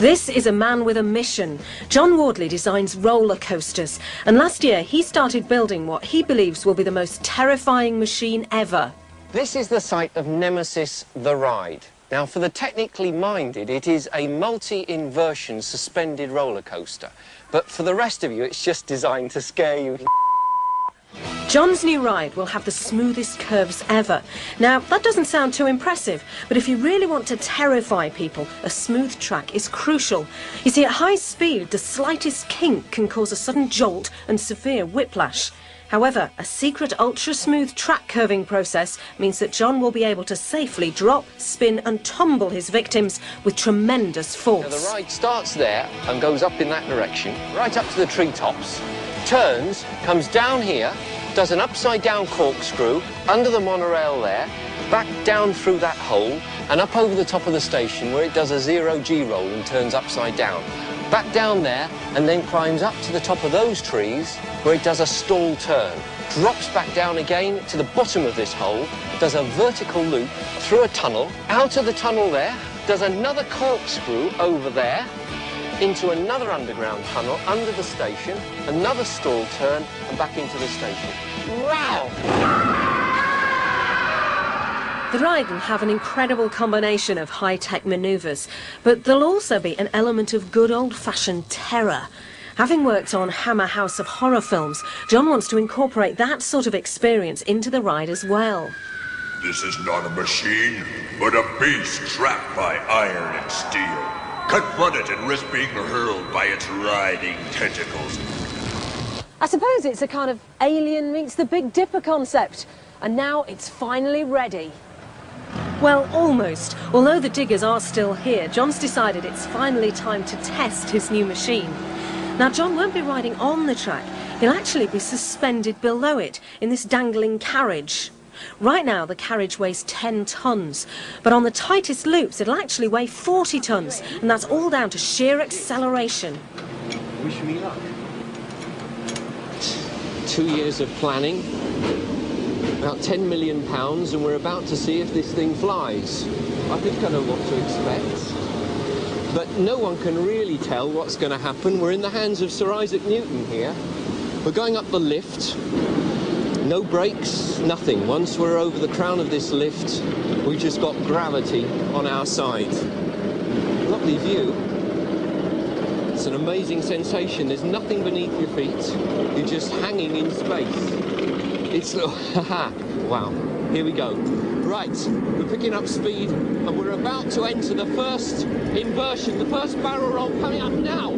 This is a man with a mission. John Wardley designs roller coasters, and last year he started building what he believes will be the most terrifying machine ever. This is the site of Nemesis, the ride. Now, for the technically minded, it is a multi-inversion suspended roller coaster. But for the rest of you, it's just designed to scare you. John's new ride will have the smoothest curves ever. Now, that doesn't sound too impressive, but if you really want to terrify people, a smooth track is crucial. You see, at high speed, the slightest kink can cause a sudden jolt and severe whiplash. However, a secret ultra-smooth track curving process means that John will be able to safely drop, spin and tumble his victims with tremendous force. Now, the ride starts there and goes up in that direction, right up to the treetops, turns, comes down here, does an upside-down corkscrew under the monorail there, back down through that hole and up over the top of the station where it does a zero-G roll and turns upside down. Back down there and then climbs up to the top of those trees where it does a stall turn. Drops back down again to the bottom of this hole, does a vertical loop through a tunnel, out of the tunnel there, does another corkscrew over there, into another underground tunnel under the station, another stall turn and back into the station. Wow! The ride will have an incredible combination of high-tech manoeuvres, but there'll also be an element of good old-fashioned terror. Having worked on Hammer House of Horror films, John wants to incorporate that sort of experience into the ride as well. This is not a machine, but a beast trapped by iron and steel. Confront it and risk being hurled by its writhing tentacles. I suppose it's a kind of Alien meets the Big Dipper concept, and now it's finally ready. Well, almost. Although the diggers are still here, John's decided it's finally time to test his new machine. Now, John won't be riding on the track. He'll actually be suspended below it in this dangling carriage. Right now, the carriage weighs 10 tons, but on the tightest loops, it'll actually weigh 40 tons, and that's all down to sheer acceleration. Wish me luck. 2 years of planning, about £10 million, and we're about to see if this thing flies. I think I know what to expect, but no one can really tell what's going to happen. We're in the hands of Sir Isaac Newton here. We're going up the lift. No brakes, nothing. Once we're over the crown of this lift, we've just got gravity on our side. Lovely view. It's an amazing sensation. There's nothing beneath your feet. You're just hanging in space. It's... wow. Here we go. Right, we're picking up speed, and we're about to enter the first inversion, the first barrel roll coming up now.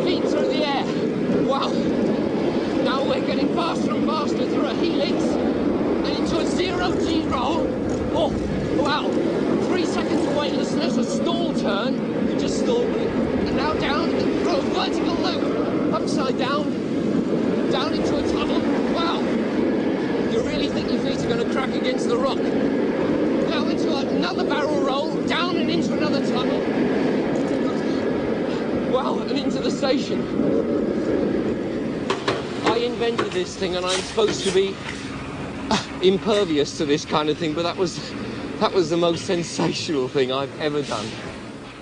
Feet through the air. Wow. Now we're getting faster and faster through a helix and into a zero-G roll. Oh, wow. 3 seconds of weightlessness, a stall turn. We just stalled. And now down through a vertical loop. Upside down. Down into a tunnel. Wow. You really think your feet are going to crack against the rock. Now into another barrel roll. Down and into another tunnel. Wow, and into the station. I invented this thing and I'm supposed to be impervious to this kind of thing, but that was the most sensational thing I've ever done.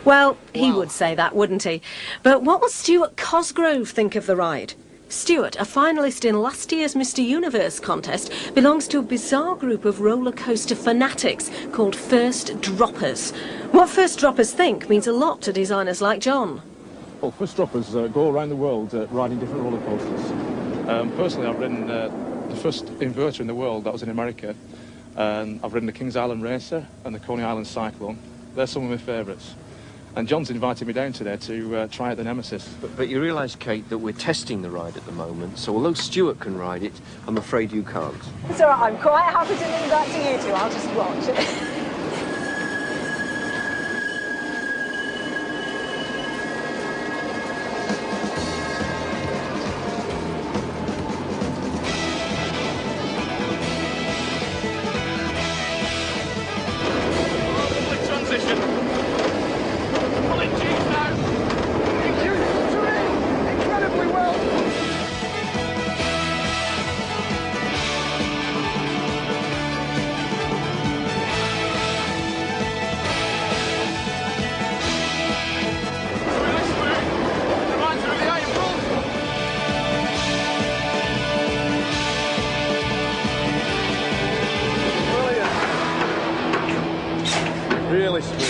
Well, he would say that, wouldn't he? But what will Stuart Cosgrove think of the ride? Stuart, a finalist in last year's Mr. Universe contest, belongs to a bizarre group of roller coaster fanatics called First Droppers. What First Droppers think means a lot to designers like John. Well, First Droppers go around the world riding different roller coasters. Personally, I've ridden the first inverter in the world, that was in America, and I've ridden the Kings Island Racer and the Coney Island Cyclone. They're some of my favourites. And John's invited me down today to try out the Nemesis. But you realise, Kate, that we're testing the ride at the moment, so although Stuart can ride it, I'm afraid you can't. It's all right, I'm quite happy to leave that to you two. I'll just watch. Really smooth.